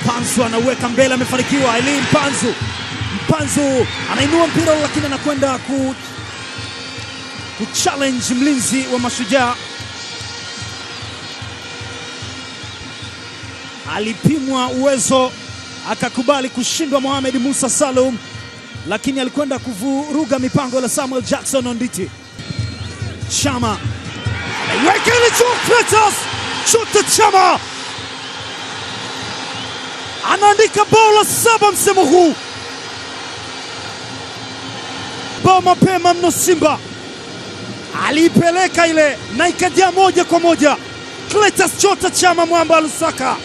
Mpanzu anaweka mbele, amefanikiwa. Eli Mpanzu anainua mpira lakini anakwenda challenge mlinzi wa Mashujaa. Alipimwa uwezo akakubali kushindwa Mohamed Musa Salum, lakini alikwenda kuvuruga mipango la Samuel Jackson Onditi. Chama anaiweka ile Clatous Chota Chama anaandika bao la 7 msimu huu. Bao mapema mno Simba aliipeleka ile na ikajia moja kwa moja. Clatous Chota Chama mwamba Lusaka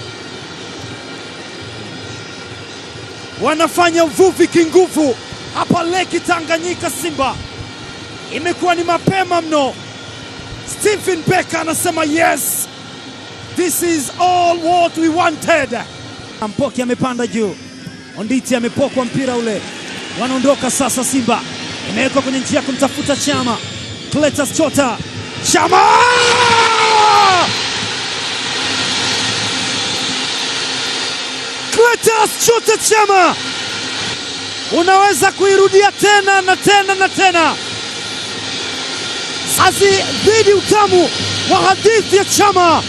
wanafanya uvuvi kinguvu hapa Lake Tanganyika. Simba imekuwa ni mapema mno. Stephen Becker anasema yes, this is all what we wanted. Mpoki amepanda juu, Onditi amepokwa mpira ule, wanaondoka sasa. Simba imewekwa kwenye njia kumtafuta Chama. Clatous Chota Chama Clatous Chota Chama, unaweza kuirudia tena na tena na tena. Hazidi utamu wa hadithi ya Chama,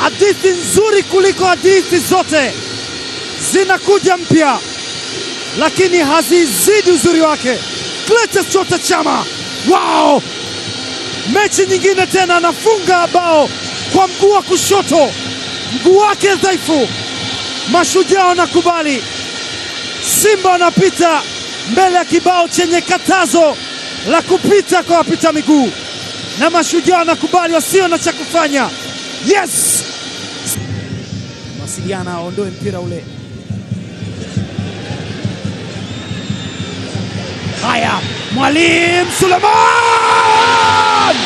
hadithi nzuri kuliko hadithi zote. Zinakuja mpya lakini hazizidi uzuri wake. Clatous Chota Chama, wow! Mechi nyingine tena anafunga bao kwa mguu wa kushoto, mguu wake dhaifu. Mashujaa wanakubali, Simba wanapita mbele ya kibao chenye katazo la kupita kwa wapita miguu, na Mashujaa wanakubali, wasio na cha kufanya. Yes! Mawasiliana aondoe mpira ule. Haya, Mwalimu Suleiman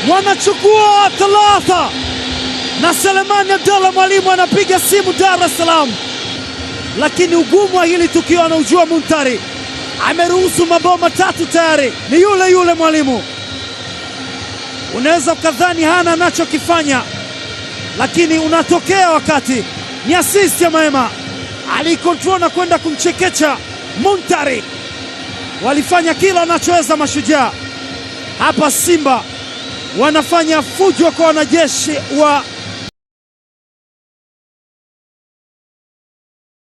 wanachukua 3 na Selemani Abdallah. Mwalimu anapiga simu Dar es Salaam, lakini ugumu wa hili tukio anaujua Muntari. Ameruhusu mabao 3 tayari, ni yule yule Mwalimu. Unaweza ukadhani hana anachokifanya, lakini unatokea wakati ni assist ya Maema. Alikontrol na kwenda kumchekecha Muntari. Walifanya kila wanachoweza Mashujaa. Hapa Simba wanafanya fujo kwa wanajeshi wa